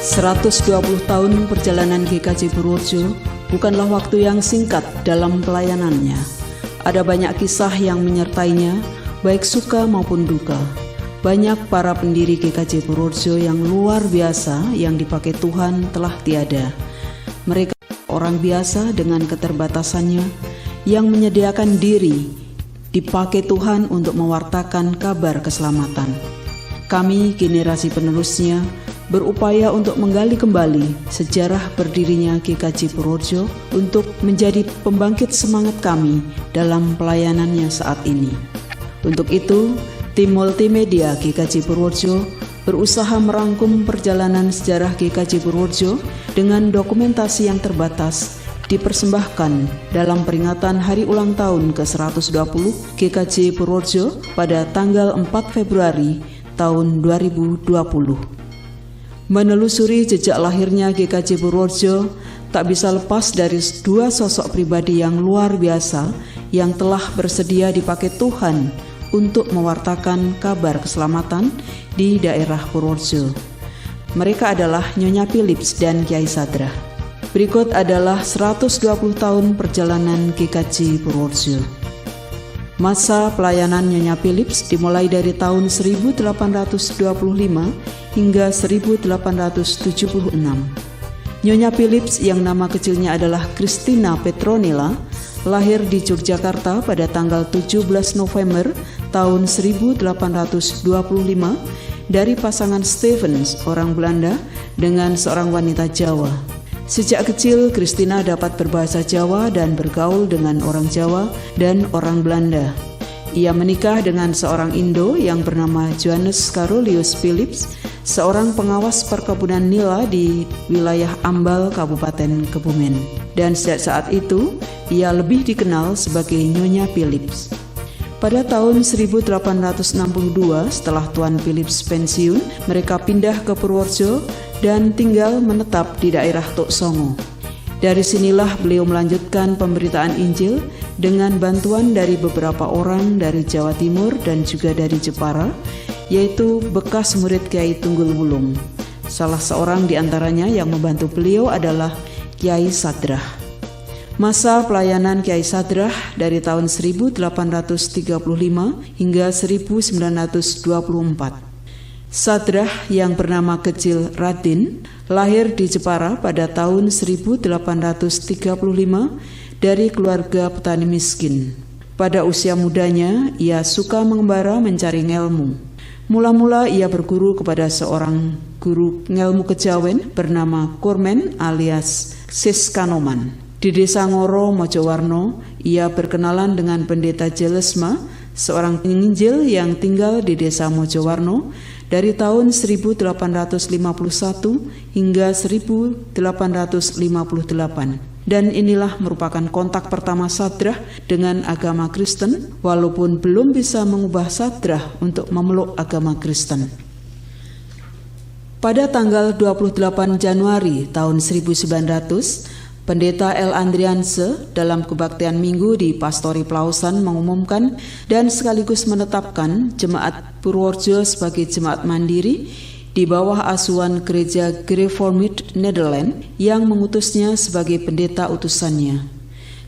120 tahun perjalanan GKJ Purworejo bukanlah waktu yang singkat dalam pelayanannya. Ada banyak kisah yang menyertainya, baik suka maupun duka. Banyak para pendiri GKJ Purworejo yang luar biasa yang dipakai Tuhan telah tiada. Mereka orang biasa dengan keterbatasannya yang menyediakan diri dipakai Tuhan untuk mewartakan kabar keselamatan. Kami, generasi penerusnya, berupaya untuk menggali kembali sejarah berdirinya GKJ Purworejo untuk menjadi pembangkit semangat kami dalam pelayanannya saat ini. Untuk itu, tim multimedia GKJ Purworejo berusaha merangkum perjalanan sejarah GKJ Purworejo dengan dokumentasi yang terbatas dipersembahkan dalam peringatan hari ulang tahun ke-120 GKJ Purworejo pada tanggal 4 Februari tahun 2020. Menelusuri jejak lahirnya GKJ Purworejo tak bisa lepas dari dua sosok pribadi yang luar biasa yang telah bersedia dipakai Tuhan untuk mewartakan kabar keselamatan di daerah Purworejo. Mereka adalah Nyonya Philips dan Kiai Sadrah. Berikut adalah 120 tahun perjalanan GKJ Purworejo. Masa pelayanan Nyonya Philips dimulai dari tahun 1825 hingga 1876. Nyonya Philips yang nama kecilnya adalah Christina Petronilla lahir di Yogyakarta pada tanggal 17 November tahun 1825 dari pasangan Stevens orang Belanda dengan seorang wanita Jawa. Sejak kecil, Christina dapat berbahasa Jawa dan bergaul dengan orang Jawa dan orang Belanda. Ia menikah dengan seorang Indo yang bernama Johannes Carolius Philips, seorang pengawas perkebunan nila di wilayah Ambal, Kabupaten Kebumen. Dan sejak saat itu, ia lebih dikenal sebagai Nyonya Philips. Pada tahun 1862, setelah Tuan Philips pensiun, mereka pindah ke Purworejo dan tinggal menetap di daerah Tok Songo. Dari sinilah beliau melanjutkan pemberitaan Injil dengan bantuan dari beberapa orang dari Jawa Timur dan juga dari Jepara, yaitu bekas murid Kiai Tunggul Wulung. Salah seorang di antaranya yang membantu beliau adalah Kiai Sadrah. Masa pelayanan Kiai Sadrah dari tahun 1835 hingga 1924. Sadrah yang bernama kecil Radin lahir di Jepara pada tahun 1835 dari keluarga petani miskin. Pada usia mudanya, ia suka mengembara mencari ilmu. Mula-mula ia berguru kepada seorang guru ngelmu kejawen bernama Kurmen alias Siskanoman. Di desa Ngoro, Mojowarno, ia berkenalan dengan pendeta Jelesma, seorang penginjil yang tinggal di desa Mojowarno dari tahun 1851 hingga 1858. Dan inilah merupakan kontak pertama Sadrah dengan agama Kristen, walaupun belum bisa mengubah Sadrah untuk memeluk agama Kristen. Pada tanggal 28 Januari tahun 1900, Pendeta L. Andrianse dalam kebaktian minggu di Pastori Plausan mengumumkan dan sekaligus menetapkan Jemaat Purworejo sebagai jemaat mandiri di bawah asuhan Gereja Gereformd Nederland yang mengutusnya sebagai pendeta utusannya.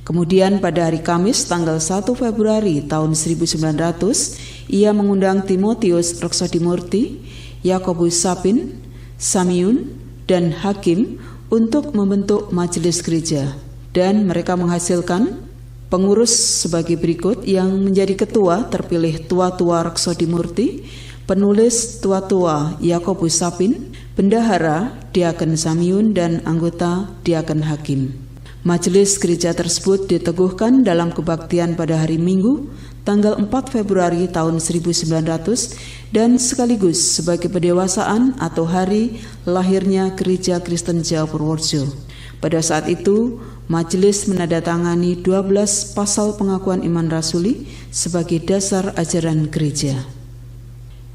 Kemudian pada hari Kamis tanggal 1 Februari tahun 1900, ia mengundang Timotius Roksodimurti, Yakobus Sapin, Samiun, dan Hakim untuk membentuk majelis gereja, dan mereka menghasilkan pengurus sebagai berikut yang menjadi ketua terpilih Tua-tua Roksodimurti, penulis Tua-tua Yakobus Sapin, bendahara Diaken Samiun, dan anggota Diaken Hakim. Majelis gereja tersebut diteguhkan dalam kebaktian pada hari Minggu tanggal 4 Februari tahun 1900 dan sekaligus sebagai pendewasaan atau hari lahirnya Gereja Kristen Jawa Purworejo. Pada saat itu, majelis menandatangani 12 pasal pengakuan iman rasuli sebagai dasar ajaran gereja.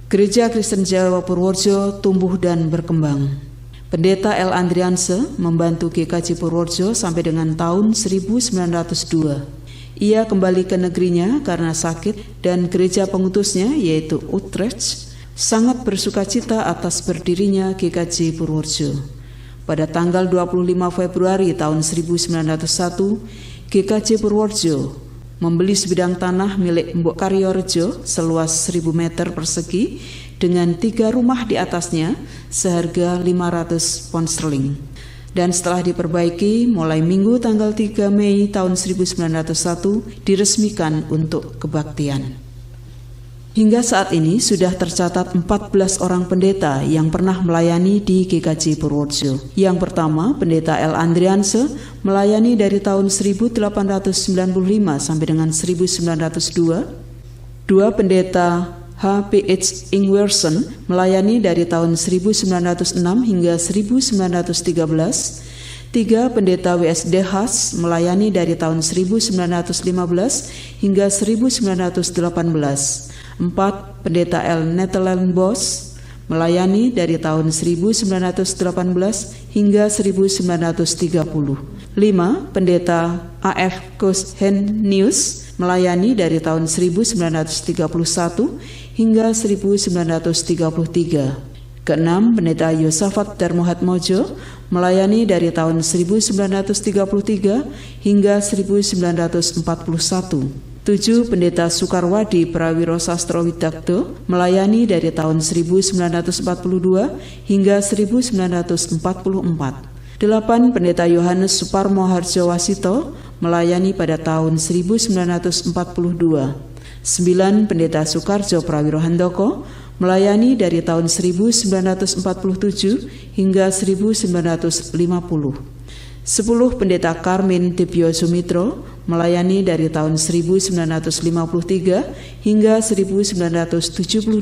Gereja Kristen Jawa Purworejo tumbuh dan berkembang. Pendeta L. Andrianse membantu GKJ Purworejo sampai dengan tahun 1902. Ia kembali ke negerinya karena sakit dan gereja pengutusnya yaitu Utrecht sangat bersukacita atas berdirinya GKJ Purworejo. Pada tanggal 25 Februari tahun 1901, GKJ Purworejo membeli sebidang tanah milik Mbok Karyorejo seluas 1000 meter persegi dengan 3 rumah di atasnya seharga 500 pound sterling. Dan setelah diperbaiki, mulai Minggu tanggal 3 Mei tahun 1901 diresmikan untuk kebaktian. Hingga saat ini sudah tercatat 14 orang pendeta yang pernah melayani di GKJ Purworejo. Yang pertama, Pendeta L. Andrianse melayani dari tahun 1895 sampai dengan 1902. Dua Pendeta H.P.H. Ingwersen melayani dari tahun 1906 hingga 1913. 3 Pendeta W.S.D. Haas melayani dari tahun 1915 hingga 1918. 4 Pendeta L. Netherland Bos melayani dari tahun 1918 hingga 1930. 5 Pendeta A.F. Kushennius melayani dari tahun 1931 hingga 1933. Keenam, Pendeta Yosafat Darmohatmojo melayani dari tahun 1933 hingga 1941. 7 Pendeta Sukarwadi Prawiro Sastro Widakdo melayani dari tahun 1942 hingga 1944. 8 Pendeta Yohanes Suparmo Harjowasito melayani pada tahun 1942. 9 Pendeta Sukarjo Prawiro Handoko melayani dari tahun 1947 hingga 1950. 10 Pendeta Karmin Dibyo Sumitro melayani dari tahun 1953 hingga 1972.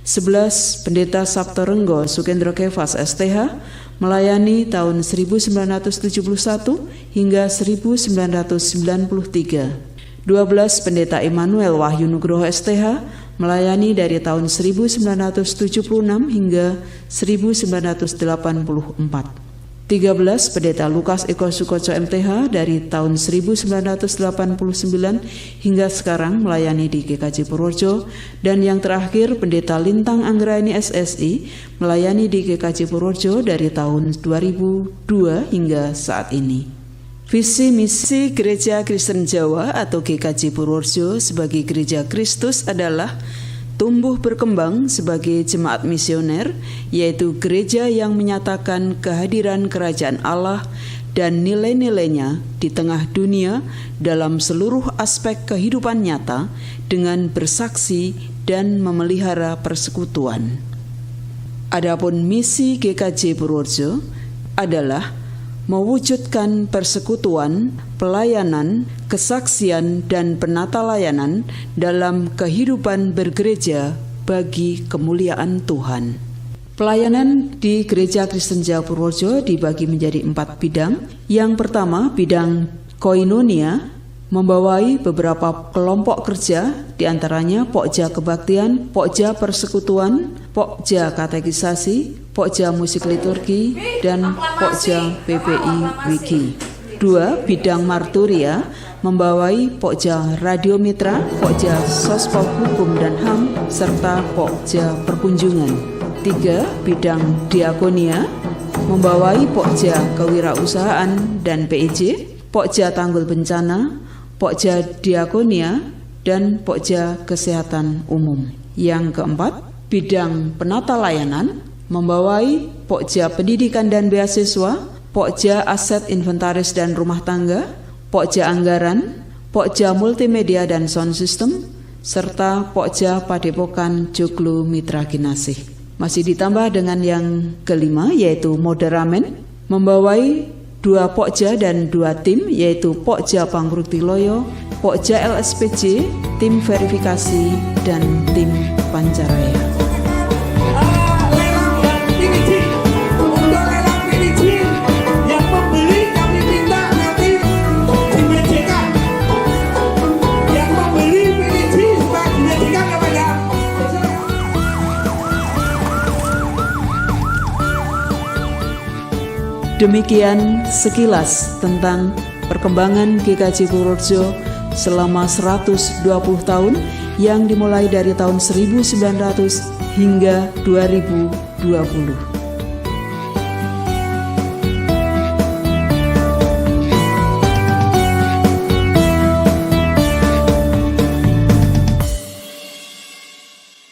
11 Pendeta Sabtorenggo Sukendro Kefas STH melayani tahun 1971 hingga 1993. 12 Pendeta Immanuel Wahyu Nugroho STH melayani dari tahun 1976 hingga 1984. 13 Pendeta Lukas Eko Sukoco MTH dari tahun 1989 hingga sekarang melayani di GKJ Purworejo. Dan yang terakhir Pendeta Lintang Anggraini SSI melayani di GKJ Purworejo dari tahun 2002 hingga saat ini. Visi misi Gereja Kristen Jawa atau GKJ Purworejo sebagai Gereja Kristus adalah tumbuh berkembang sebagai jemaat misioner, yaitu gereja yang menyatakan kehadiran kerajaan Allah dan nilai-nilainya di tengah dunia dalam seluruh aspek kehidupan nyata dengan bersaksi dan memelihara persekutuan. Adapun misi GKJ Purworejo adalah mewujudkan persekutuan, pelayanan, kesaksian, dan penata layanan dalam kehidupan bergereja bagi kemuliaan Tuhan. Pelayanan di Gereja Kristen Jawa Purworejo dibagi menjadi 4 bidang. Yang pertama, bidang koinonia, membawai beberapa kelompok kerja, diantaranya Pokja Kebaktian, Pokja Persekutuan, Pokja Katekisasi, Pokja Musik Liturgi, dan Pokja PPI Wiki. 2. Bidang Marturia, membawai Pokja Radio Mitra, Pokja Sospok Hukum dan HAM, serta Pokja Perkunjungan. 3. Bidang Diakonia, membawai Pokja Kewirausahaan dan PIJ, Pokja Tanggul Bencana, Pokja Diakonia, dan Pokja Kesehatan Umum. Yang keempat, bidang penata layanan, membawai Pokja Pendidikan dan Beasiswa, Pokja Aset Inventaris dan Rumah Tangga, Pokja Anggaran, Pokja Multimedia dan Sound System, serta Pokja Padepokan Joglo Mitra Kinasih. Masih ditambah dengan yang kelima, yaitu Moderamen, membawai 2 Pokja dan 2 tim, yaitu Pokja Panguruktiloyo, Pokja LSPJ, tim verifikasi, dan tim Pancaraya. Demikian sekilas tentang perkembangan GKJ Purworejo selama 120 tahun yang dimulai dari tahun 1900 hingga 2020.